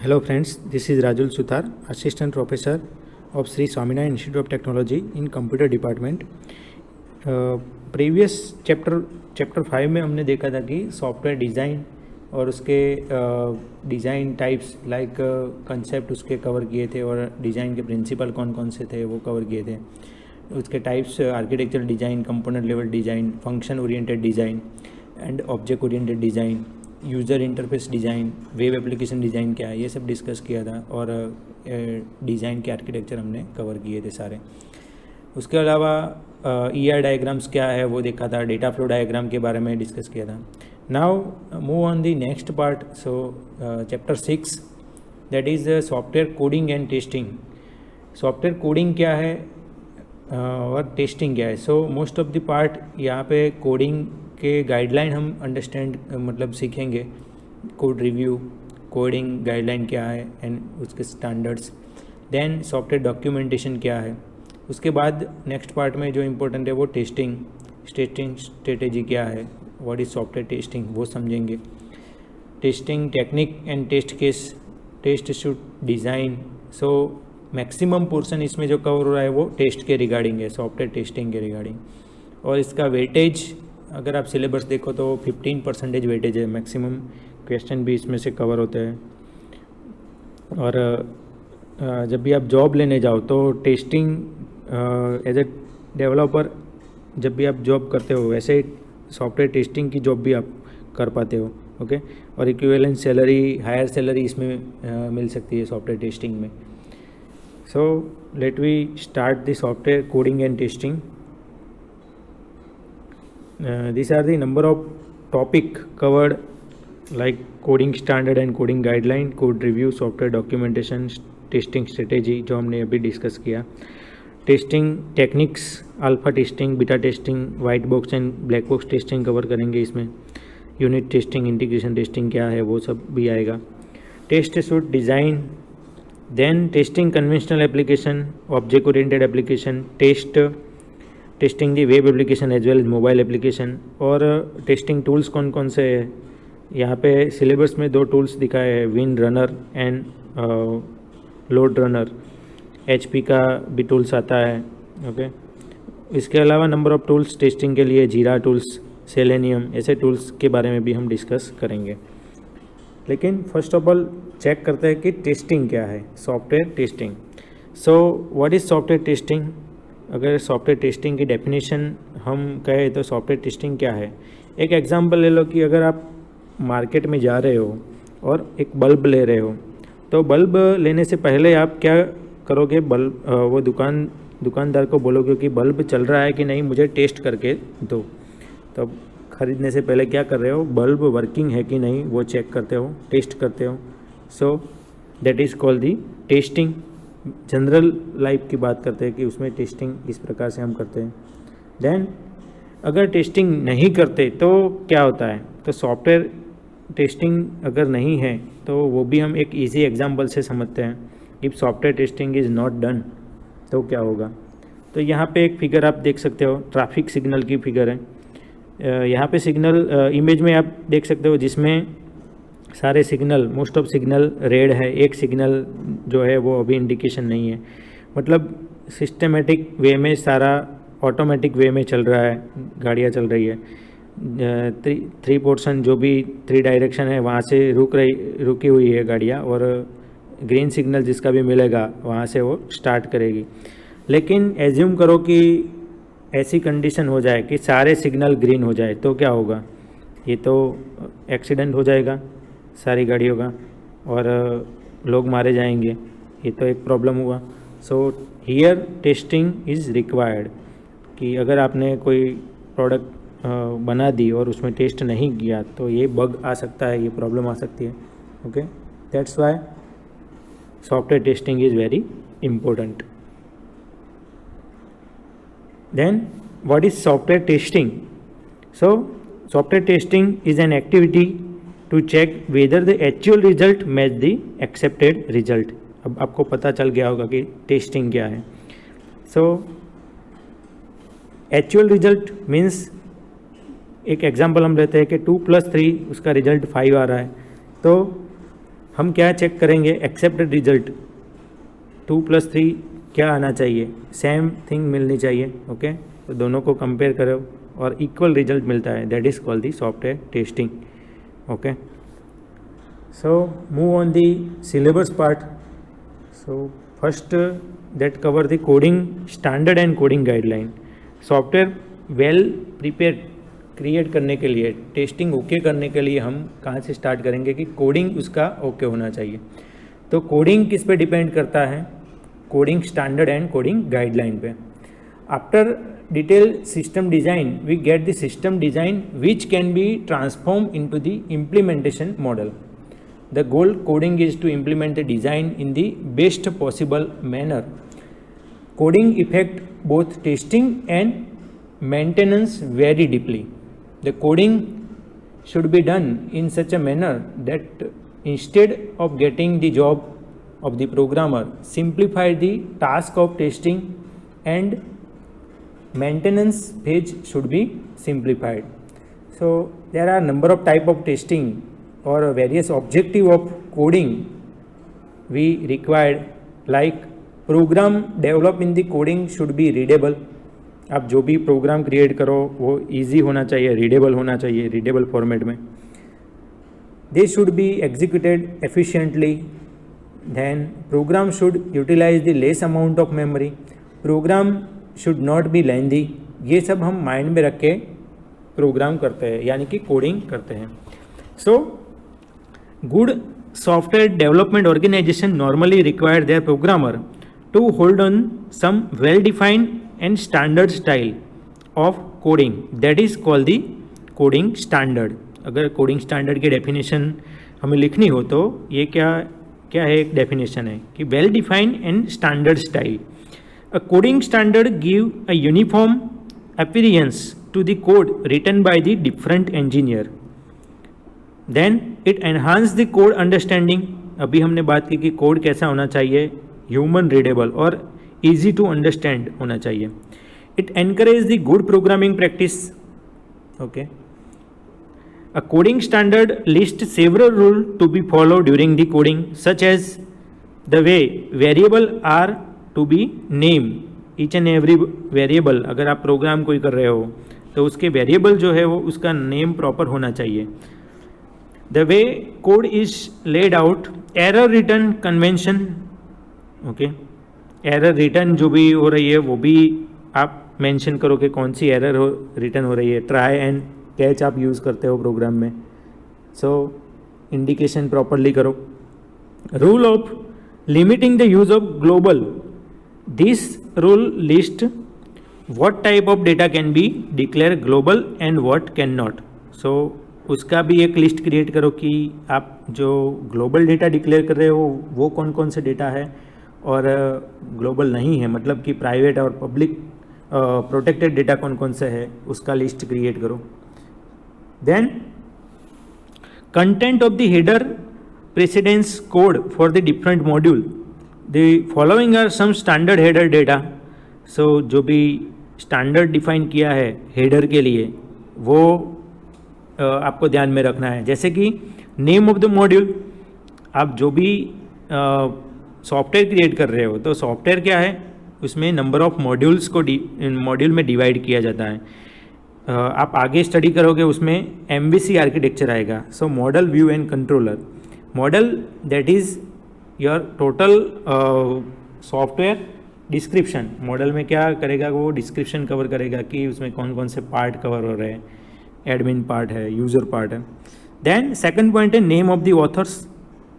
Hello friends, this is Rajul Suthar, Assistant Professor of Sri Swaminarayan Institute of Technology in Computer Department. Previous chapter 5 में हमने देखा था कि software design और उसके डिज़ाइन टाइप्स लाइक कंसेप्ट उसके cover किए थे और डिज़ाइन के प्रिंसिपल कौन कौन से थे वो कवर किए थे. उसके types architectural design, component level design, function oriented design and object oriented design, user interface design, web application design क्या है, ये सब डिस्कस किया था और डिज़ाइन के आर्किटेक्चर हमने कवर किए थे सारे. उसके अलावा ER डायग्राम्स क्या है वो देखा था, डेटा फ्लो डायग्राम के बारे में डिस्कस किया था. Now move on the next part. So chapter 6 that is software coding and testing. Software coding क्या है और टेस्टिंग क्या है. So most of the part यहाँ पे कोडिंग के गाइडलाइन हम अंडरस्टैंड मतलब सीखेंगे. कोड रिव्यू, कोडिंग गाइडलाइन क्या है एंड उसके स्टैंडर्ड्स, देन सॉफ्टवेयर डॉक्यूमेंटेशन क्या है. उसके बाद नेक्स्ट पार्ट में जो इम्पोर्टेंट है वो टेस्टिंग स्ट्रेटेजी क्या है, व्हाट इज़ सॉफ्टवेयर टेस्टिंग वो समझेंगे. Testing technique and test case, test suite design. So maximum portion इसमें जो कवर हो रहा है वो टेस्ट के रिगार्डिंग है, सॉफ्टवेयर टेस्टिंग के रिगार्डिंग. और इसका वेटेज अगर आप सिलेबस देखो तो 15% वेटेज है. मैक्सिमम क्वेश्चन भी इसमें से कवर होते हैं. और जब भी आप जॉब लेने जाओ तो टेस्टिंग एज ए डेवलपर जब भी आप जॉब करते हो वैसे सॉफ्टवेयर टेस्टिंग की जॉब भी आप कर पाते हो. ओके. और इक्विवेलेंट सैलरी, हायर सैलरी इसमें मिल सकती है सॉफ्टवेयर टेस्टिंग में. So let we start the software coding and testing. These are the number of topic covered like coding standard and coding guideline, code review, software documentation, testing strategy जो हमने अभी discuss किया. Testing techniques, alpha testing, beta testing, white box and black box testing cover करेंगे इसमें. Unit testing, integration testing क्या है वो सब भी आएगा. Test suite design, then testing conventional application, object oriented application, testing the web application as well as mobile application. और testing tools कौन कौन से हैं यहाँ पे सिलेबस में 2 टूल्स दिखाए हैं, win runner and load runner. HP का भी टूल्स आता है. ओके. इसके अलावा नंबर ऑफ़ टूल्स टेस्टिंग के लिए, जीरा टूल्स, सेलेनियम, ऐसे टूल्स के बारे में भी हम डिस्कस करेंगे. लेकिन फर्स्ट ऑफ ऑल चेक करते हैं कि टेस्टिंग क्या है, software testing. So what is software testing. अगर सॉफ्टवेयर टेस्टिंग की डेफिनेशन हम कहें तो सॉफ्टवेयर टेस्टिंग क्या है. एक एग्जांपल ले लो कि अगर आप मार्केट में जा रहे हो और एक बल्ब ले रहे हो तो बल्ब लेने से पहले आप क्या करोगे, बल्ब वो दुकानदार को बोलोगे कि बल्ब चल रहा है कि नहीं मुझे टेस्ट करके दो. तो ख़रीदने से पहले क्या कर रहे हो, बल्ब वर्किंग है कि नहीं वो चेक करते हो, टेस्ट करते हो. So that is called the testing. General life की बात करते हैं कि उसमें टेस्टिंग इस प्रकार से हम करते हैं. देन अगर टेस्टिंग नहीं करते तो क्या होता है. तो सॉफ्टवेयर टेस्टिंग अगर नहीं है तो वो भी हम एक इजी एग्जांपल से समझते हैं. If software testing is not done तो क्या होगा. तो यहाँ पे एक फिगर आप देख सकते हो, ट्रैफिक सिग्नल की फिगर है. यहाँ पे सिग्नल इमेज में आप देख सकते हो जिसमें सारे signal, most of signal red है. एक सिग्नल जो है वो अभी इंडिकेशन नहीं है. मतलब सिस्टमेटिक वे में सारा ऑटोमेटिक वे में चल रहा है, गाड़ियाँ चल रही है. 3 पोर्शन जो भी 3 डायरेक्शन है वहाँ से रुकी हुई है गाड़ियाँ और ग्रीन सिग्नल जिसका भी मिलेगा वहाँ से वो स्टार्ट करेगी. लेकिन एज्यूम करो कि ऐसी कंडीशन हो जाए कि सारे सिग्नल ग्रीन हो जाए तो क्या होगा. ये तो एक्सीडेंट हो जाएगा सारी गाड़ियों का और लोग मारे जाएंगे. ये तो एक प्रॉब्लम हुआ. So here testing is required कि अगर आपने कोई प्रोडक्ट बना दी और उसमें टेस्ट नहीं किया तो ये बग आ सकता है, ये प्रॉब्लम आ सकती है. Okay. That's why software testing is very important. Then what is software testing. So software testing is an activity to check whether the actual result match the accepted result. अब आपको पता चल गया होगा कि टेस्टिंग क्या है. सो एक्चुअल रिजल्ट मीन्स एक एग्जांपल हम लेते हैं कि 2 + 3 उसका रिजल्ट 5 आ रहा है. तो हम क्या चेक करेंगे, एक्सेप्टेड रिजल्ट 2+3 क्या आना चाहिए, सेम थिंग मिलनी चाहिए। ओके, तो दोनों को कंपेयर करो और इक्वल रिजल्ट मिलता है, that is called the software testing. Okay, so move on the syllabus part. So first that cover the coding standard and coding guideline. Software well prepare create करने के लिए, टेस्टिंग ओके करने के लिए हम कहाँ से स्टार्ट करेंगे कि कोडिंग उसका ओके होना चाहिए। तो कोडिंग किस पे डिपेंड करता है, coding standard and coding guideline पे। After detail system design we get the system design which can be transform into the implementation model. The goal coding is to implement the design in the best possible manner. Coding effect both testing and maintenance very deeply. The coding should be done in such a manner that instead of getting the job of the programmer, simplify the task of testing and maintenance phase should be simplified. So there are number of type of testing or various objective of coding we required, like program developed in the coding should be readable. आप जो भी program create करो वो easy होना चाहिए, readable होना चाहिए, readable format में। They should be executed efficiently. Then program should utilize the less amount of memory. Program should not be lengthy. ये सब हम माइंड में रख के प्रोग्राम करते हैं, यानी कि कोडिंग करते हैं। So good software development organisation normally require their programmer to hold on some well defined and standard style of coding, that is called the coding standard। अगर कोडिंग स्टैंडर्ड की डेफिनेशन हमें लिखनी हो तो ये क्या है, एक डेफिनेशन है कि well defined and standard style. A coding standard give a uniform appearance to the code written by the different engineer. Then it enhance the code understanding. अभी हमने बात की कि कोड कैसा होना चाहिए, ह्यूमन रीडेबल और easy to understand होना चाहिए। It encourages the good programming practice। Okay, a coding standard lists several rules to be followed during the coding, such as the way variable are to be named। each and every variable, अगर आप programme कोई कर रहे हो तो उसके variable जो है वो उसका नेम प्रॉपर होना चाहिए। The way code is laid out, error return convention। okay, error return जो भी हो रही है वो भी आप मेंशन करो कि कौन सी एरर रिटर्न हो रही है। ट्राई एंड कैच आप यूज़ करते हो प्रोग्राम में, सो इंडिकेशन प्रॉपरली करो। Rule of limiting the use of global, this rule list what type of data can be declare global and what can not. So उसका भी एक list create करो कि आप जो ग्लोबल डेटा डिक्लेयर कर रहे हो वो कौन कौन से डेटा है और ग्लोबल नहीं है, मतलब कि प्राइवेट और पब्लिक प्रोटेक्टेड डेटा कौन कौन सा है, उसका लिस्ट क्रिएट करो। Then content of the header precedence code for the different module. The following are some standard header data. So जो भी स्टैंडर्ड डिफाइन किया है हेडर के लिए वो आपको ध्यान में रखना है। जैसे कि नेम ऑफ द मॉड्यूल, आप जो भी सॉफ्टवेयर क्रिएट कर रहे हो तो सॉफ्टवेयर क्या है, उसमें नंबर ऑफ मॉड्यूल्स को मॉड्यूल में डिवाइड किया जाता है। आप आगे स्टडी करोगे उसमें MVC आर्किटेक्चर आएगा। So model, view and controller. Model that is your total software description. Model में क्या करेगा, वो डिस्क्रिप्शन कवर करेगा कि उसमें कौन कौन से पार्ट कवर हो रहे हैं, एडमिन पार्ट है, यूज़र पार्ट है। देन सेकंड पॉइंट है name of the authors.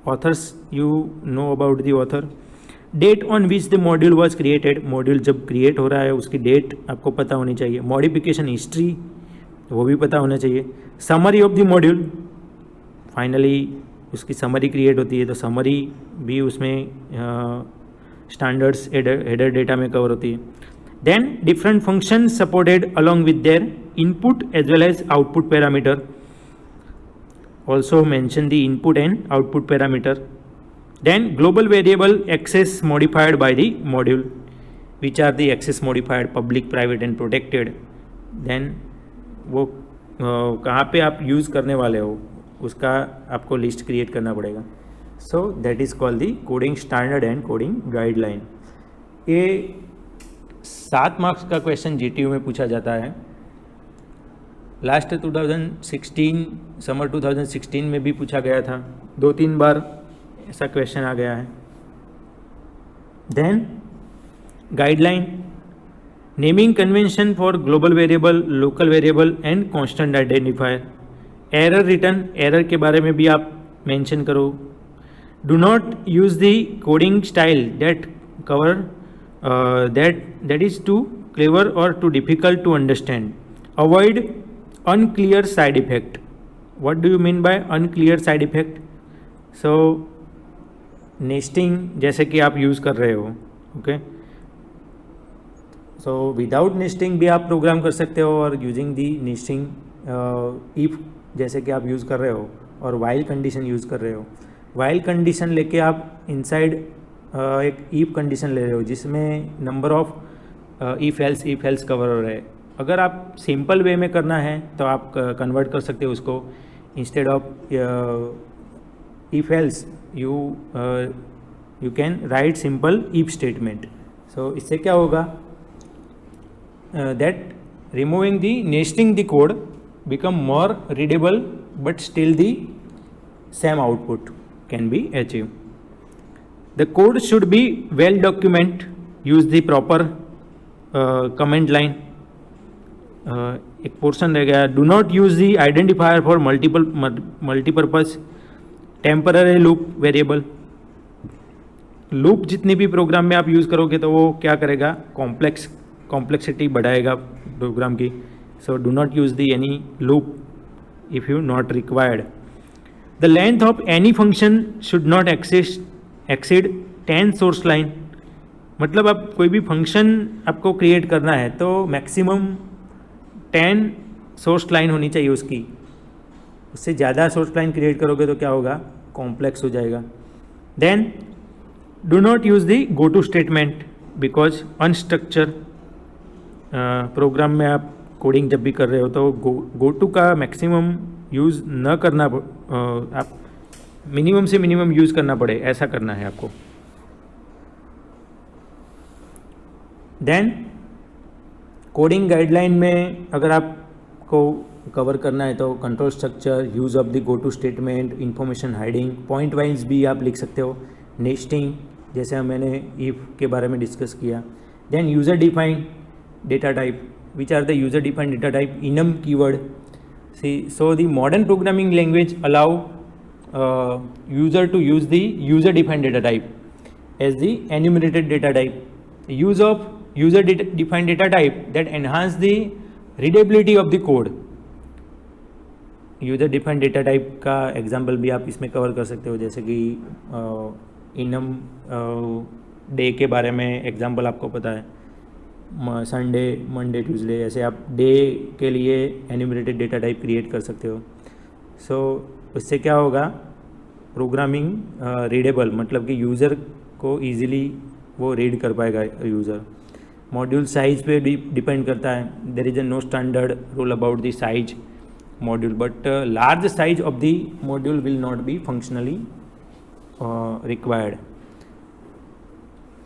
Authors you know about the author. Date on which the module was created, module जब क्रिएट हो रहा है उसकी डेट आपको पता होनी चाहिए। मॉडिफिकेशन हिस्ट्री वो भी पता होना चाहिए। Summary of the module, finally उसकी समरी क्रिएट होती है तो समरी भी उसमें स्टैंडर्ड्स हेडर डेटा में कवर होती है। Then different function supported along with their input as well as output parameter. Also mention the input and output parameter. Then global variable access modified by the module, which are the access modified, public, private and protected. Then वो कहाँ पे आप use करने वाले हो उसका आपको list create करना पड़ेगा। So that is called the coding standard and coding guideline. ये 7 मार्क्स का क्वेश्चन जीटीयू में पूछा जाता है। लास्ट 2016 समर 2016 में भी पूछा गया था, 2-3 बार ऐसा क्वेश्चन आ गया है। Then guideline, naming convention for global variable, local variable and constant identifier. Error return, error के बारे में भी आप मेंशन करो। Do not use the coding style that cover that is too clever or too difficult to understand. Avoid unclear side effect. What do you mean by unclear side effect? So nesting जैसे कि आप use कर रहे हो, okay, so without nesting भी आप programme कर सकते हो, और यूजिंग दी नेस्टिंग इफ़ जैसे कि आप यूज़ कर रहे हो, और वाइल कंडीशन यूज़ कर रहे हो। वाइल कंडीशन लेके आप इनसाइड एक ईफ कंडीशन ले रहे हो जिसमें number of if else cover हो रहा है। अगर आप सिंपल वे में करना है तो आप कन्वर्ट कर सकते हो उसको, instead of if else you can write simple if statement. So इससे क्या होगा, that removing the nesting the code become more readable but still the same output can be achieve. The code should be well documented. Use the proper command line. एक portion रह गया, do not use the identifier for multipurpose temporary loop variable. Loop जितनी भी programme में आप use करोगे तो वो क्या करेगा, कॉम्प्लेक्सिटी बढ़ाएगा प्रोग्राम की। So do not use the any loop if you not required. The length of any function should not exceed 10 source line. मतलब आप कोई भी फंक्शन आपको क्रिएट करना है तो मैक्सिमम 10 सोर्स लाइन होनी चाहिए उसकी। उससे ज़्यादा सोर्स लाइन क्रिएट करोगे तो क्या होगा, कॉम्प्लेक्स हो जाएगा। Then do not use the go to statement because unstructured program में आप कोडिंग जब भी कर रहे हो तो गो टू का मैक्सिमम यूज़ न करना, आप मिनिमम से मिनिमम यूज़ करना पड़े, ऐसा करना है आपको। देन कोडिंग गाइडलाइन में अगर आपको कवर करना है तो control structure, use of the go to statement, information hiding, point wise भी आप लिख सकते हो, नेस्टिंग जैसे मैंने इफ के बारे में डिस्कस किया। Then user defined data type, which are the user defined data type, enum keyword. So the modern programming language allow user to use the user defined data type as the enumerated data type. Use of user defined data type that enhance the readability of the code. User defined data type का example भी आप इसमें cover कर सकते हो, जैसे कि enum day के बारे में एग्जाम्पल आपको पता है, संडे, मंडे, ट्यूसडे, ऐसे आप डे के लिए एन्यूमरेटेड डेटा टाइप क्रिएट कर सकते हो। सो उससे क्या होगा, प्रोग्रामिंग रीडेबल, मतलब कि यूज़र को ईजिली वो रीड कर पाएगा यूज़र। मॉड्यूल साइज पे डिपेंड करता है, there is no standard rule about the size module, but large size of the module will not be functionally required.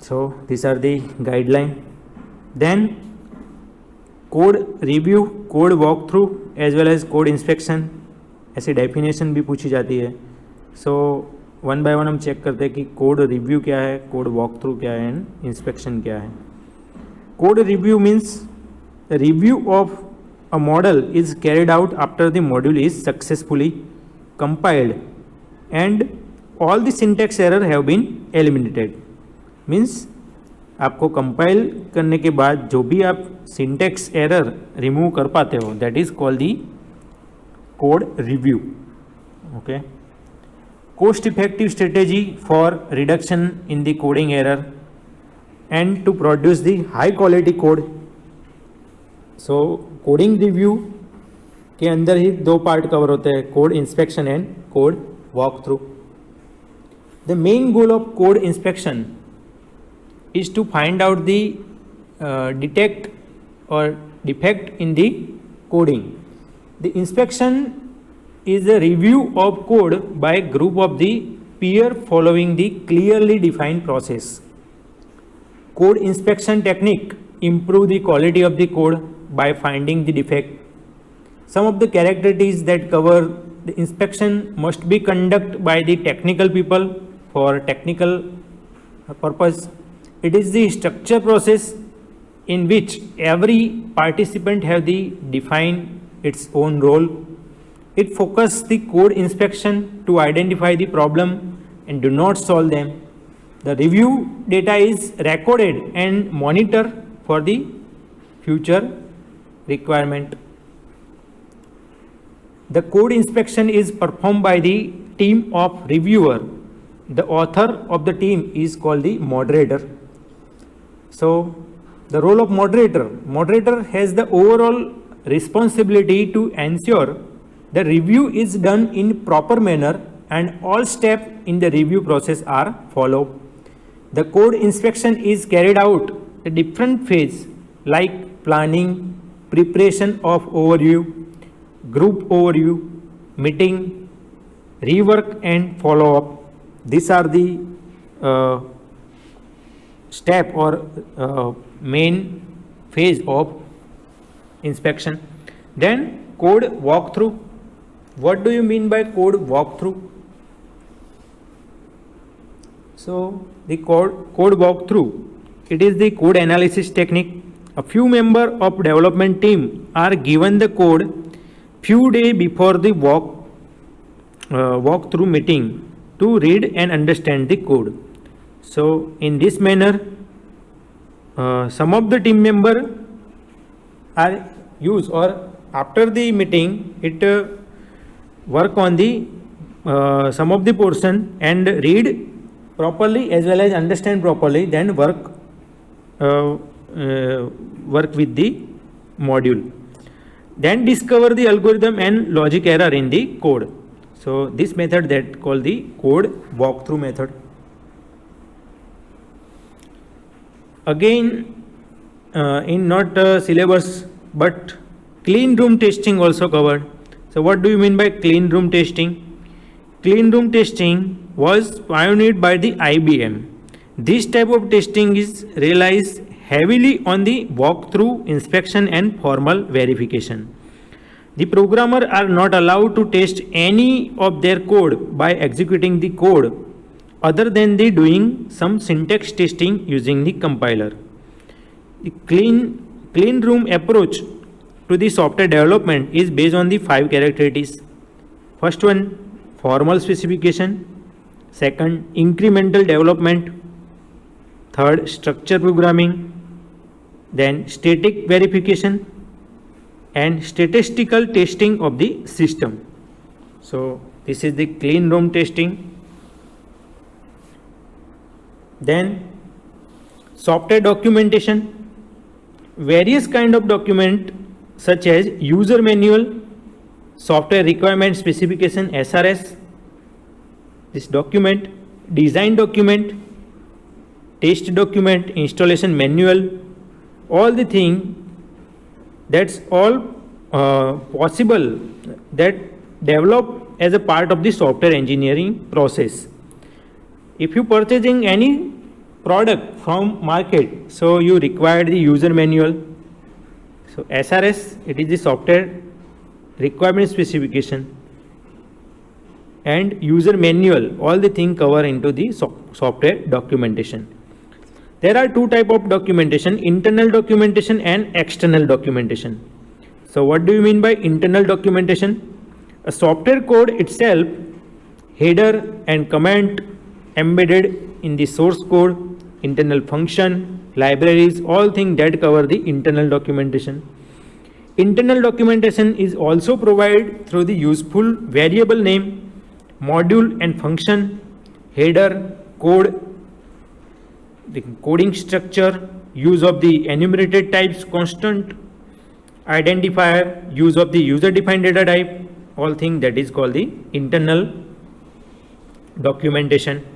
So this are the guideline. Then code review, code walk through as well as code inspection, ऐसी definition भी पूछी जाती है। So one by one हम check करते हैं कि code review क्या है, कोड वॉक थ्रू क्या है, एंड इंस्पेक्शन क्या है। Code review means review of a model is carried out after the module is successfully compiled and all the syntax error have been eliminated. Means आपको compile करने के बाद जो भी आप सिंटैक्स एरर रिमूव कर पाते हो, that is called the code review. Okay, cost effective strategy for reduction in the coding error and to produce the high quality code. So coding review के अंदर ही 2 पार्ट कवर होते हैं, code inspection and code walk through. The main goal of code inspection is to find out the detect or defect in the coding. The inspection is a review of code by group of the peer following the clearly defined process. Code inspection technique improve the quality of the code by finding the defect. Some of the characteristics that cover the inspection must be conducted by the technical people for technical purpose. It is the structure process in which every participant have the defined its own role. It focuses the code inspection to identify the problem and do not solve them. The review data is recorded and monitored for the future requirement. The code inspection is performed by the team of reviewer. The author of the team is called the moderator. So the role of moderator has the overall responsibility to ensure the review is done in proper manner and all steps in the review process are followed. The code inspection is carried out at different phases like planning, preparation of overview, group overview, meeting, rework and follow-up. These are the step or main phase of inspection. Then code walkthrough. What do you mean by code walkthrough? So the code walkthrough, it is the code analysis technique. A few members of development team are given the code few days before the walkthrough meeting to read and understand the code. So in this manner, some of the team member are used, or after the meeting it work on the some of the portion and read properly as well as understand properly, then work with the module, then discover the algorithm and logic error in the code. So this method that called the code walkthrough method. Again, in not syllabus but clean room testing also covered. So what do you mean by clean room testing? Clean room testing was pioneered by the IBM. This type of testing is realized heavily on the walkthrough, inspection and formal verification. The programmers are not allowed to test any of their code by executing the code other than the doing some syntax testing using the compiler. The clean room approach to the software development is based on the 5 characteristics. First one, formal specification. Second, incremental development. Third, structure programming. Then static verification and statistical testing of the system. So this is the clean room testing. Then software documentation. Various kind of document such as user manual, software requirement specification SRS, this document, design document, test document, installation manual, all the thing that's all possible that develop as a part of the software engineering process. If you purchasing any product from market, so you require the user manual. So SRS, it is the software requirement specification, and user manual, all the thing cover into the software documentation. There are two type of documentation, internal documentation and external documentation. So what do you mean by internal documentation? A software code itself, header and comment embedded in the source code, internal function, libraries, all things that cover the internal documentation. Internal documentation is also provided through the useful variable name, module and function, header, code, the coding structure, use of the enumerated types constant, identifier, use of the user defined data type, all things that is called the internal documentation.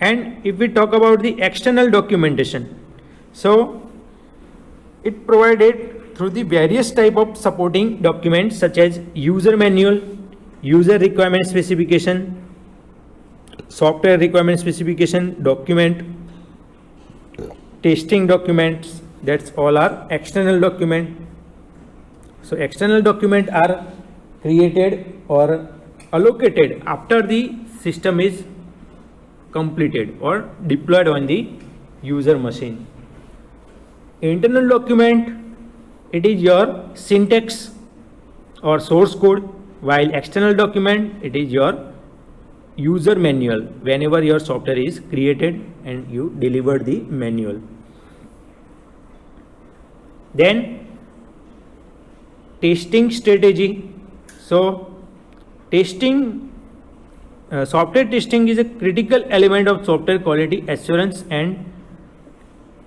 And if we talk about the external documentation, so it provided through the various type of supporting documents such as user manual, user requirement specification, software requirement specification document, testing documents, that's all are external document. So external document are created or allocated after the system is completed or deployed on the user machine. Internal document, it is your syntax or source code, while external document, it is your user manual whenever your software is created and you deliver the manual. Then testing strategy. So testing, software testing is a critical element of software quality assurance and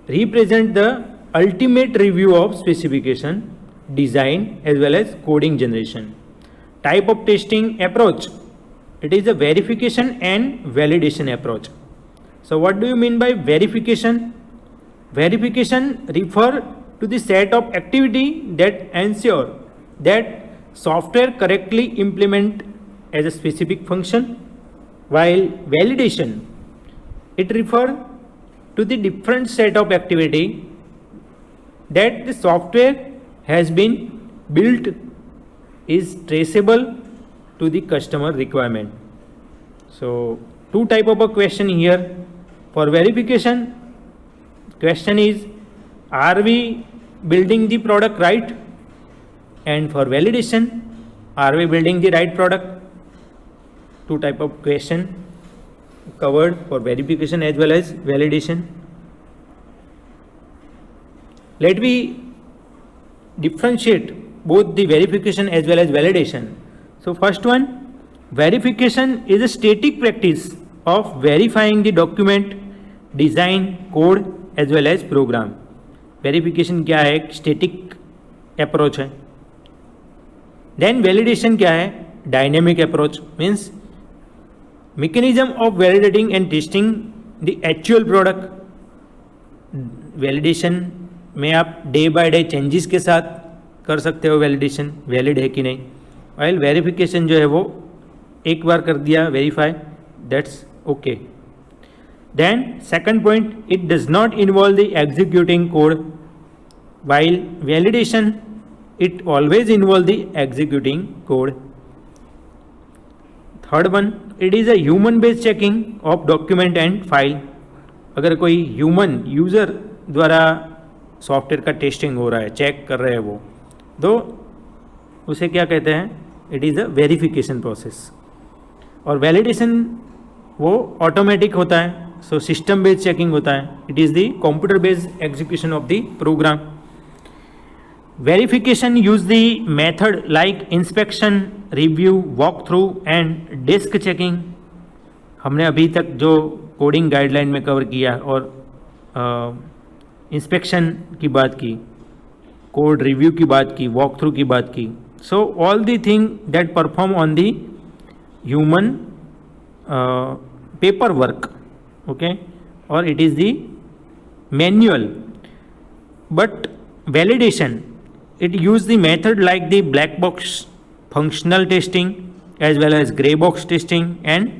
represent the ultimate review of specification, design as well as coding generation. Type of testing approach, it is a verification and validation approach. So what do you mean by verification? Verification refer to the set of activity that ensure that software correctly implement as a specific function, while validation, it refer to the different set of activity that the software has been built is traceable to the customer requirement. So two type of a question here. For verification, question is, are we building the product right? And for validation, are we building the right product? Two type of question covered for verification as well as validation. Let me differentiate both the verification as well as validation. So first one, verification is a static practice of verifying the document, design, code as well as program. Verification क्या है? एक static approach है. Then validation क्या है? Dynamic approach. Means mechanism of validating and testing the actual product. Validation में आप day by day changes के साथ कर सकते हो वैलिडेशन, वैलिड है कि नहीं. वाइल वेरिफिकेशन जो है वो एक बार कर दिया verify, that's okay. Then second point, it does not involve the executing code, while validation, it always involves the executing code. Third one, it is a human based checking of document and file. अगर कोई human user द्वारा software का testing हो रहा है, check कर रहे हैं वो, तो उसे क्या कहते हैं? It is a verification process. और वैलिडेशन वो ऑटोमेटिक होता है, सो सिस्टम बेस्ड चेकिंग होता है. It is the computer based execution of the program. Verification use the method like inspection, review, walk through and disk checking. हमने अभी तक जो कोडिंग गाइडलाइन में कवर किया और इंस्पेक्शन की बात की, कोड रिव्यू की बात की, वॉक थ्रू की बात की. So all the thing that perform on the human paper work, okay, or it is the manual. But validation, it use the method like the black box functional testing as well as gray box testing and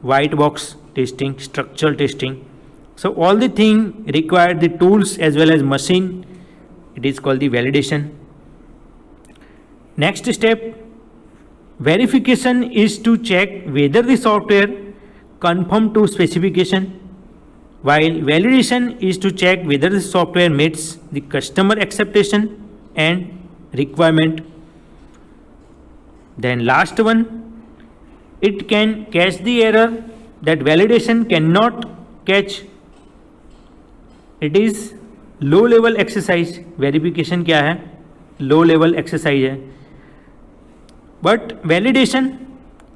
white box testing, structural testing. So all the thing require the tools as well as machine. It is called the validation. Next step, verification is to check whether the software conform to specification, while validation is to check whether the software meets the customer acceptation and requirement. Then last one, it can catch the error that validation cannot catch. It is low level exercise. Verification क्या है? Low level exercise है. But validation,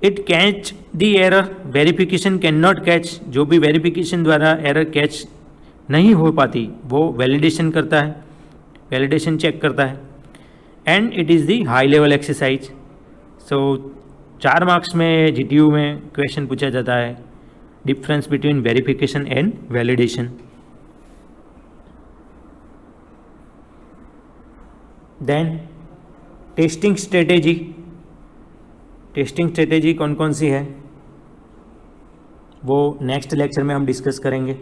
it catch the error, verification can not catch. जो भी verification द्वारा error catch नहीं हो पाती वो वैलिडेशन करता है, वैलिडेशन चेक करता है. And it is the high level exercise. So 4 marks में जीटीयू में क्वेश्चन पूछा जाता है, difference between verification and validation. Then testing strategy. Testing strategy कौन कौन सी है? वो नेक्स्ट लेक्चर में हम डिस्कस करेंगे।